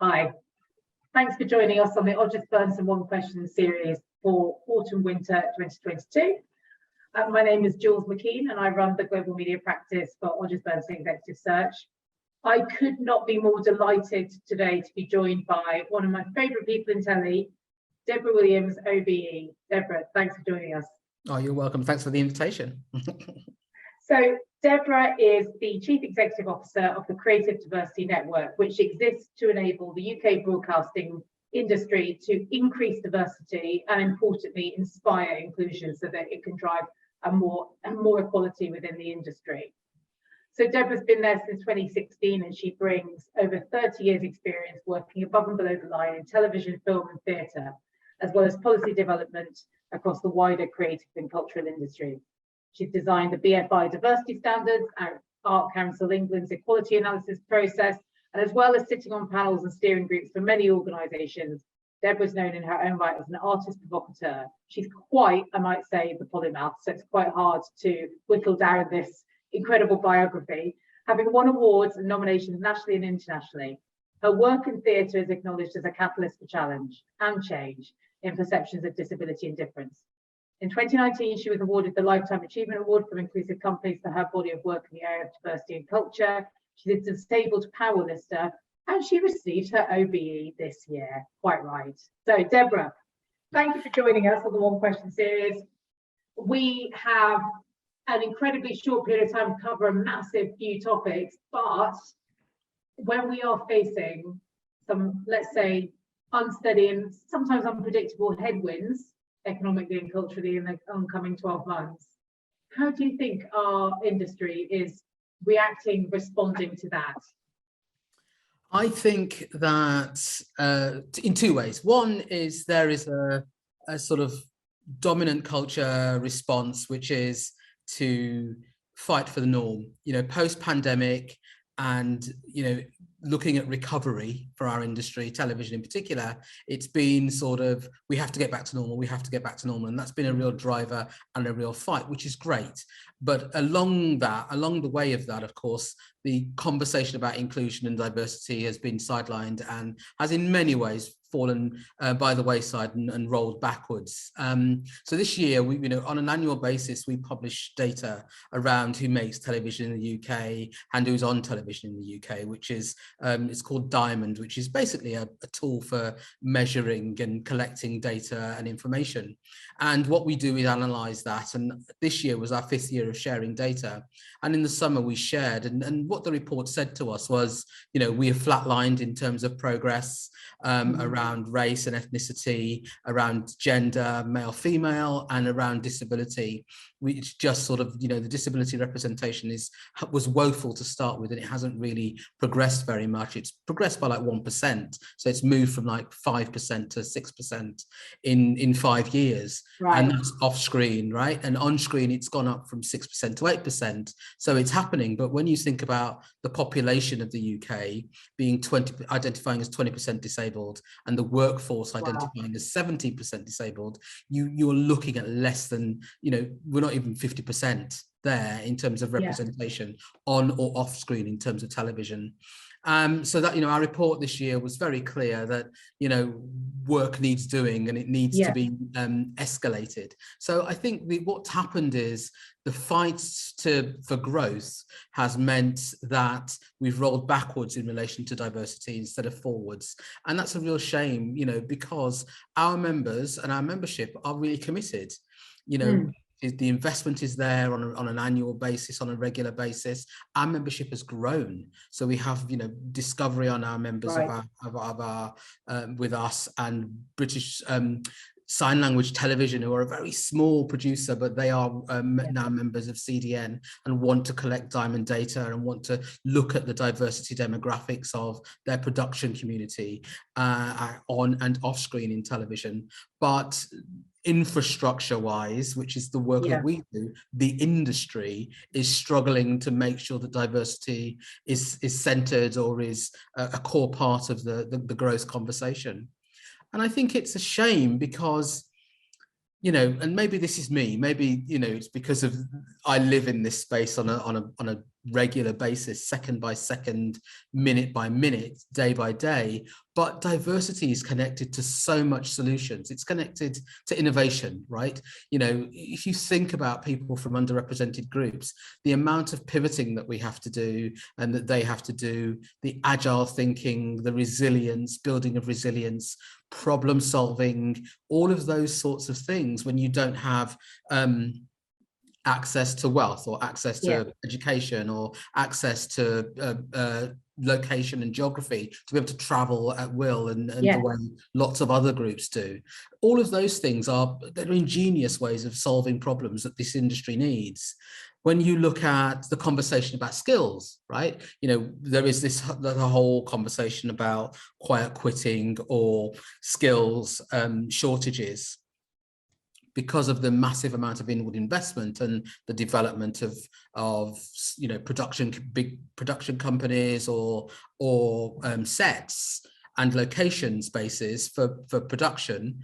Hi, thanks for joining us on the Odgers Berndsen One Question series for Autumn-Winter 2022. My name is Jules McKean and I run the global media practice for Odgers Berndsen Executive Search. I could not be more delighted today to be joined by one of my favourite people in telly, Deborah Williams OBE. Deborah, thanks for joining us. Oh, you're welcome. Thanks for the invitation. So Deborah is the Chief Executive Officer of the Creative Diversity Network, which exists to enable the UK broadcasting industry to increase diversity and, importantly, inspire inclusion so that it can drive a more equality within the industry. So Deborah's been there since 2016 and she brings over 30 years experience working above and below the line in television, film and theatre, as well as policy development across the wider creative and cultural industry. She's designed the BFI diversity standards, Art Council England's equality analysis process, and as well as sitting on panels and steering groups for many organisations, Deborah's known in her own right as an artist provocateur. She's quite, I might say, the polymath, so it's quite hard to whittle down this incredible biography, having won awards and nominations nationally and internationally. Her work in theatre is acknowledged as a catalyst for challenge and change in perceptions of disability and difference. In 2019, she was awarded the Lifetime Achievement Award from Inclusive Companies for her body of work in the area of diversity and culture. She did the Disabled Power Lister, and she received her OBE this year. Quite right. So, Deborah, thank you for joining us on the One Question series. We have an incredibly short period of time to cover a massive few topics, but when we are facing some, let's say, unsteady and sometimes unpredictable headwinds, economically and culturally in the oncoming 12 months, how do you think our industry is reacting, responding to that? I think that in two ways. One is there is a sort of dominant culture response, which is to fight for the norm, post-pandemic and, looking at recovery for our industry, television in particular. It's been sort of, we have to get back to normal, we have to get back to normal. And that's been a real driver and a real fight, which is great. But along the way of that, of course, the conversation about inclusion and diversity has been sidelined and has in many ways fallen by the wayside and rolled backwards. So this year, we, on an annual basis, we publish data around who makes television in the UK and who's on television in the UK, which is, it's called Diamond, which is basically a tool for measuring and collecting data and information. And what we do is analyze that. And this year was our 5th year of sharing data. And in the summer we shared, and what the report said to us was, we have flatlined in terms of progress around race and ethnicity, around gender, male, female, and around disability. Which just sort of, the disability representation was woeful to start with, and it hasn't really progressed very much. It's progressed by like 1%. So it's moved from like 5% to 6% in 5 years. Right. And that's off screen, right? And on screen, it's gone up from 6% to 8%. So it's happening. But when you think about the population of the UK being identifying as 20% disabled and the workforce identifying as 70% disabled, you're looking at less than, we're not even 50% there in terms of representation on or off screen in terms of television. So that, our report this year was very clear that, work needs doing and it needs to be escalated. So I think what's happened is the fight for growth has meant that we've rolled backwards in relation to diversity instead of forwards. And that's a real shame, because our members and our membership are really committed, The investment is there on an annual basis, on a regular basis. Our membership has grown, so we have discovery on our members of our with us, and British Sign Language Television, who are a very small producer, but they are now members of CDN and want to collect Diamond data and want to look at the diversity demographics of their production community on and off screen in television. But infrastructure wise, which is the work that we do, the industry is struggling to make sure that diversity is centered or is a core part of the growth conversation. And I think it's a shame because, and maybe this is me, maybe, it's because of I live in this space on a regular basis, second by second, minute by minute, day by day. But diversity is connected to so much solutions. It's connected to innovation, right? You know, if you think about people from underrepresented groups, the amount of pivoting that we have to do and that they have to do, the agile thinking, the resilience, building of resilience, problem solving, all of those sorts of things, when you don't have access to wealth or access to education or access to location and geography to be able to travel at will and the way lots of other groups do. All of those things they're ingenious ways of solving problems that this industry needs. When you look at the conversation about skills, right? You know, there is the whole conversation about quiet quitting or skills shortages, because of the massive amount of inward investment and the development of you know, big production companies or sets and location spaces for production.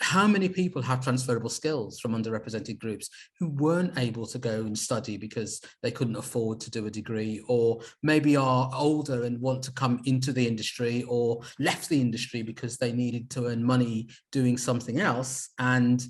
How many people have transferable skills from underrepresented groups who weren't able to go and study because they couldn't afford to do a degree, or maybe are older and want to come into the industry, or left the industry because they needed to earn money doing something else, and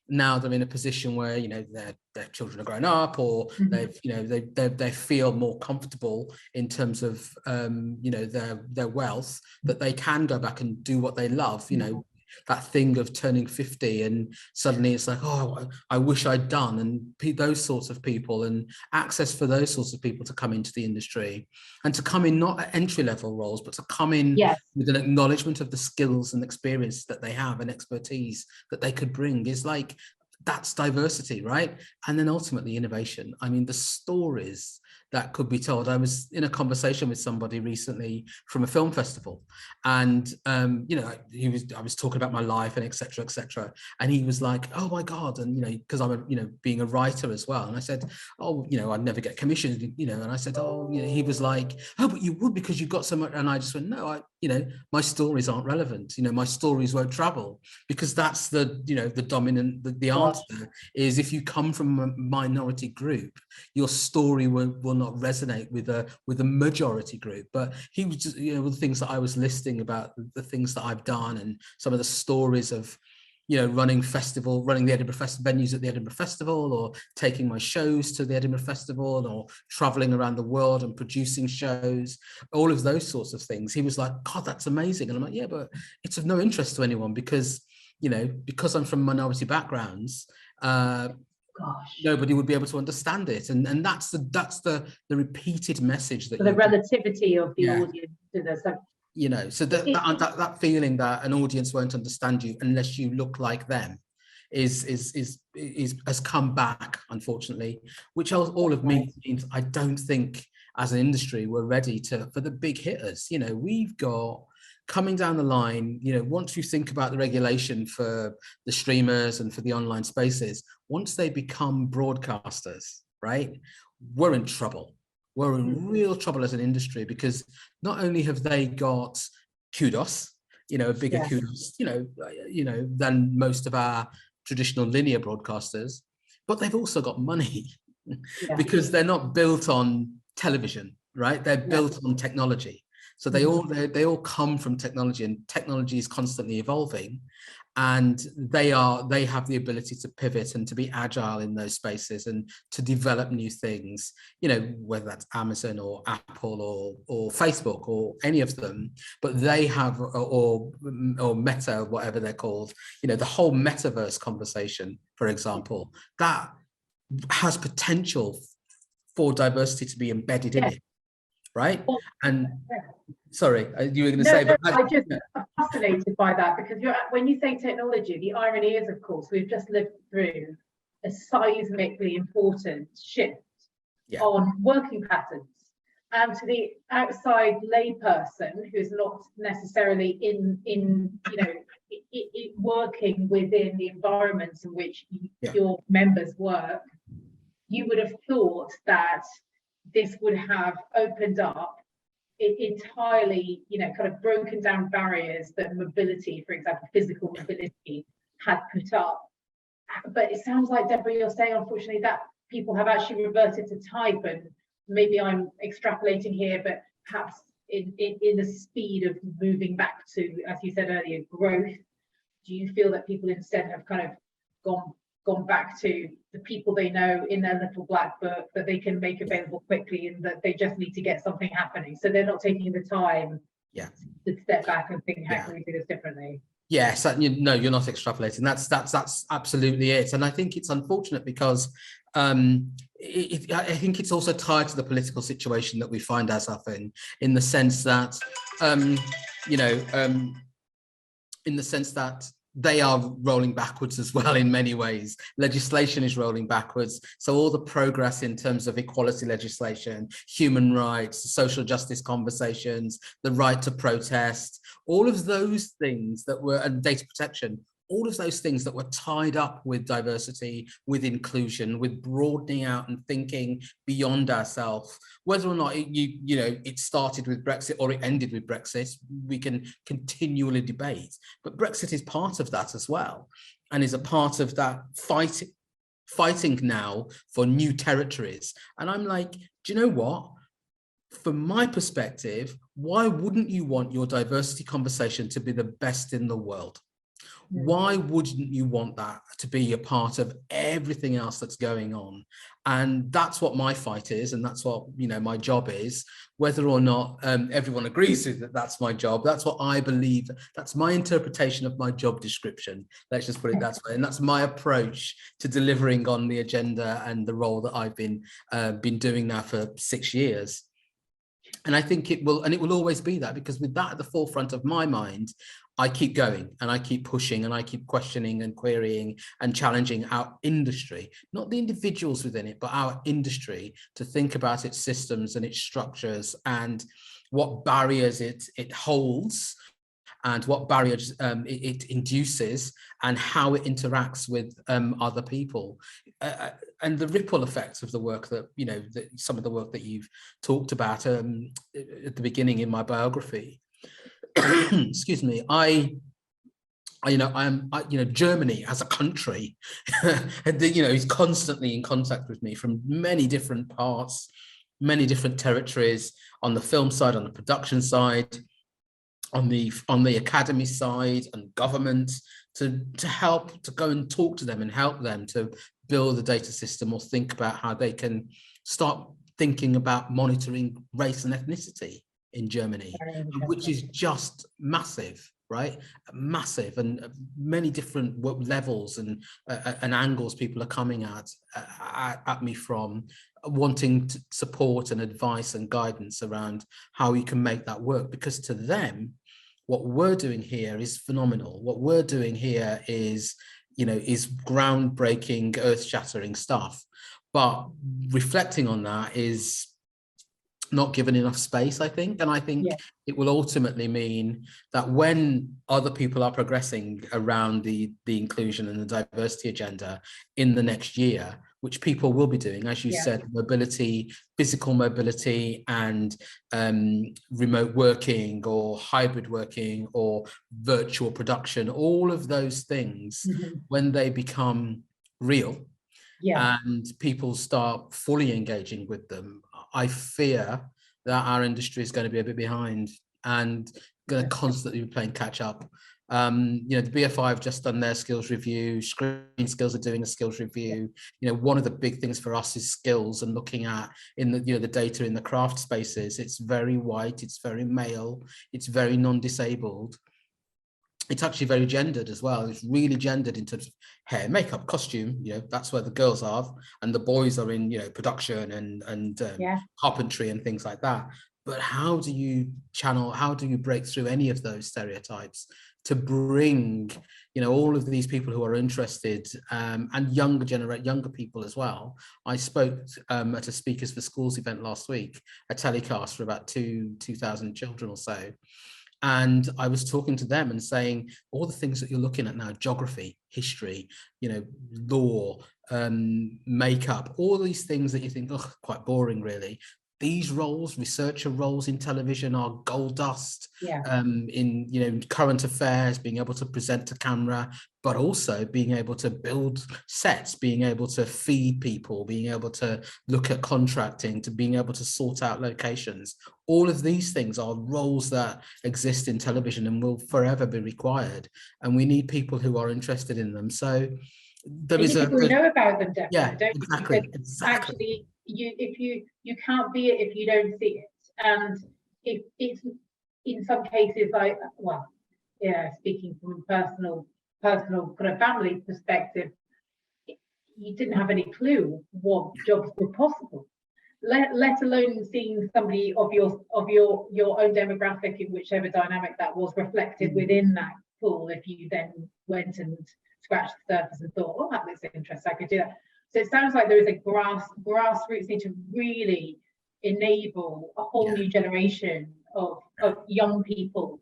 now they're in a position where, you know, their children are grown up, or they've, you know, they feel more comfortable in terms of you know, their wealth, that they can go back and do what they love, you know, that thing of turning 50 and suddenly it's like, oh, I wish I'd done, and those sorts of people, and access for those sorts of people to come into the industry, and to come in not at entry-level roles, but to come in with an acknowledgement of the skills and experience that they have and expertise that they could bring, is like, that's diversity, right? And then ultimately innovation. I mean, the stories that could be told. I was in a conversation with somebody recently from a film festival, and you know, I was talking about my life and etc., and he was like, oh my god, and you know, because I'm you know, being a writer as well, and I said, oh, you know, I'd never get commissioned, you know, and I said, oh, you know, he was like, oh, but you would, because you've got so much, and I just went, no, you know, my stories aren't relevant, you know, my stories won't travel, because that's the, you know, the dominant, the answer is, if you come from a minority group, your story will not resonate with a majority group. But he was just, you know, the things that I was listing about, the things that I've done, and some of the stories of, you know, running the Edinburgh Festival venues at the Edinburgh Festival, or taking my shows to the Edinburgh Festival, or traveling around the world and producing shows, all of those sorts of things. He was like, God, that's amazing. And I'm like, yeah, but it's of no interest to anyone, because, you know, because I'm from minority backgrounds, nobody would be able to understand it, and that's the repeated message that, so the relativity of the audience to the, you know, so that feeling that an audience won't understand you unless you look like them has come back, unfortunately, which all of me means I don't think as an industry we're ready for the big hitters. You know, we've got coming down the line, you know, once you think about the regulation for the streamers and for the online spaces, once they become broadcasters, right, we're in trouble. We're in real trouble as an industry, because not only have they got kudos, you know, a bigger kudos, you know, than most of our traditional linear broadcasters, but they've also got money because they're not built on television, right? They're built on technology. So they all come from technology, and technology is constantly evolving, and they have the ability to pivot and to be agile in those spaces and to develop new things, you know, whether that's Amazon or Apple or Facebook or any of them, but they have, or Meta, whatever they're called, you know, the whole metaverse conversation, for example, that has potential for diversity to be embedded in it, right? And sorry, you were going to say, but I'm fascinated by that, because when you say technology, the irony is, of course, we've just lived through a seismically important shift on working patterns, and to the outside layperson who's not necessarily in you know, working within the environments in which your members work, you would have thought that this would have opened up entirely, you know, kind of broken down barriers that mobility, for example, physical mobility, had put up. But it sounds like, Deborah, you're saying, unfortunately, that people have actually reverted to type, and maybe I'm extrapolating here, but perhaps in the speed of moving back to, as you said earlier, growth, do you feel that people instead have kind of gone back to the people they know in their little black book that they can make available quickly, and that they just need to get something happening, so they're not taking the time to step back and think, how can we do this differently? Yes, no, you're not extrapolating. That's absolutely it. And I think it's unfortunate because I think it's also tied to the political situation that we find ourselves in the sense that, in the sense that they are rolling backwards as well in many ways. Legislation is rolling backwards. So all the progress in terms of equality legislation, human rights, social justice conversations, the right to protest, all of those things that were, and data protection, all of those things that were tied up with diversity, with inclusion, with broadening out and thinking beyond ourselves, whether or not it started with Brexit or it ended with Brexit, we can continually debate. But Brexit is part of that as well, and is a part of that fighting now for new territories. And I'm like, do you know what? From my perspective, why wouldn't you want your diversity conversation to be the best in the world? Why wouldn't you want that to be a part of everything else that's going on? And that's what my fight is, and that's what my job is. Whether or not everyone agrees with that, that's my job. That's what I believe. That's my interpretation of my job description. Let's just put it that way. And that's my approach to delivering on the agenda and the role that I've been doing now for 6 years. And I think it will always be that, because with that at the forefront of my mind, I keep going and I keep pushing and I keep questioning and querying and challenging our industry, not the individuals within it, but our industry, to think about its systems and its structures and what barriers it holds and what barriers it induces and how it interacts with other people. And the ripple effects of the work that, some of the work that you've talked about at the beginning in my biography. Excuse me, Germany as a country, is constantly in contact with me from many different parts, many different territories, on the film side, on the production side, on the academy side and government, to help to go and talk to them and help them to build a data system or think about how they can start thinking about monitoring race and ethnicity in Germany, which is just massive, right? Massive, and many different levels and angles people are coming at me from, wanting to support and advice and guidance around how we can make that work. Because to them, what we're doing here is phenomenal. What we're doing here is groundbreaking, earth-shattering stuff. But reflecting on that is not given enough space, I think. And I think it will ultimately mean that when other people are progressing around the inclusion and the diversity agenda in the next year, which people will be doing, as you said, mobility, physical mobility, and remote working or hybrid working or virtual production, all of those things, when they become real and people start fully engaging with them, I fear that our industry is going to be a bit behind and going to constantly be playing catch up. The BFI have just done their skills review. Screen Skills are doing a skills review. One of the big things for us is skills and looking at in the the data in the craft spaces. It's very white, it's very male, it's very non-disabled. It's actually very gendered as well. It's really gendered in terms of hair, makeup, costume. That's where the girls are, and the boys are in production and carpentry and things like that. But how do you break through any of those stereotypes to bring all of these people who are interested, and younger people as well? I spoke at a Speakers for Schools event last week, a telecast for about 2,000 children or so. And I was talking to them and saying, all the things that you're looking at now, geography, history, law, makeup, all these things that you think, oh, quite boring really. these roles, researcher roles in television, are gold dust. Yeah. In, you know, current affairs, being able to present to camera, but also being able to build sets, being able to feed people, being able to look at contracting, to being able to sort out locations. All of these things are roles that exist in television and will forever be required. And we need people who are interested in them. So there is people know about them, Deborah, yeah, don't exactly, you? exactly. Actually, you can't be it if you don't see it. And if it's in some cases, like, well, yeah, speaking from a personal kind of family perspective, you didn't have any clue what jobs were possible, let alone seeing somebody of your own demographic, in whichever dynamic that was, reflected within that pool. If you then went and scratched the surface and thought, oh, that looks interesting, I could do that. So it sounds like there is a grassroots need to really enable a whole new generation of young people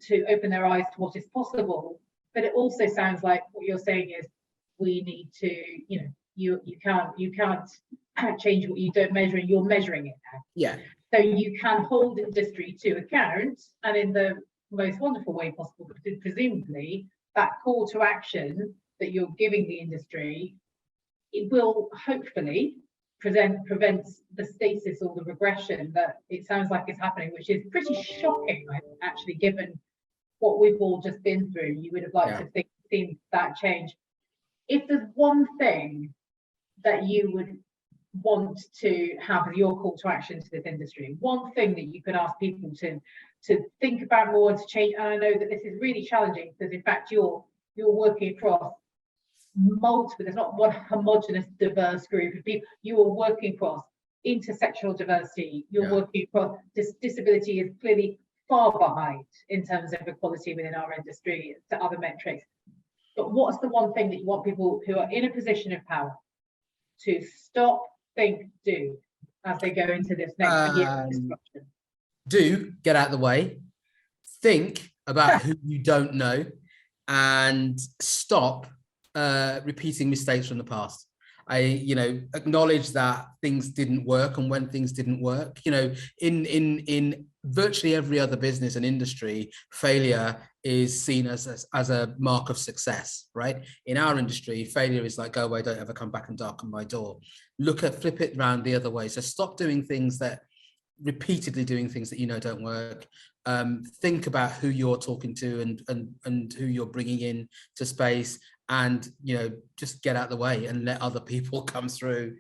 to open their eyes to what is possible. But it also sounds like what you're saying is we need to, you know, you can't change what you don't measure, and you're measuring it now. Yeah. So you can hold industry to account, and in the most wonderful way possible, presumably that call to action that you're giving the industry, it will hopefully prevent the stasis or the regression that it sounds like is happening, which is pretty shocking, actually, given what we've all just been through. You would have liked to have seen that change. If there's one thing that you would want to have as your call to action to this industry, one thing that you could ask people to think about more, to change, and I know that this is really challenging because in fact you're working across multiple, there's not one homogenous diverse group of people, you are working across intersectional diversity, you're working across disability is clearly far behind in terms of equality within our industry to other metrics. But what's the one thing that you want people who are in a position of power to stop, think, do as they go into this next year of disruption? Do get out of the way, think about who you don't know, and stop repeating mistakes from the past. Acknowledge that things didn't work, and when things didn't work, in virtually every other business and industry, failure is seen as a mark of success, right? In our industry, failure is like, go away, don't ever come back and darken my door. Flip it around the other way. So stop doing things that repeatedly doing things that don't work. Think about who you're talking to and who you're bringing in to space, and just get out of the way and let other people come through,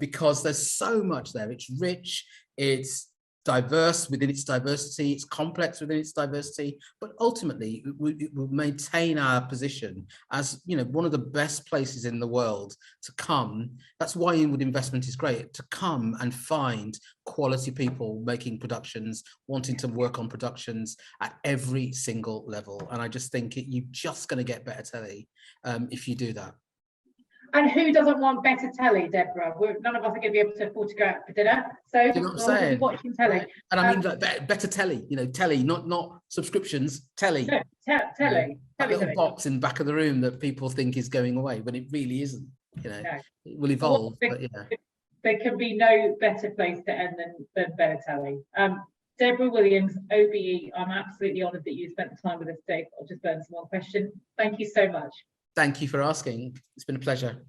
because there's so much there. It's rich, it's diverse within its diversity, it's complex within its diversity, but ultimately it will maintain our position as one of the best places in the world to come. That's why inward investment is great, to come and find quality people making productions, wanting to work on productions at every single level. And I just think you're just going to get better telly if you do that. And who doesn't want better telly, Deborah? None of us are going to be able to afford to go out for dinner, so we'll be watching telly. And I mean, better telly, telly, not subscriptions, telly. No, telly. That little box in the back of the room that people think is going away, but it really isn't. No. It will evolve. There can be no better place to end than better telly. Deborah Williams OBE, I'm absolutely honoured that you spent the time with us today. I'll just burn some more questions. Thank you so much. Thank you for asking. It's been a pleasure.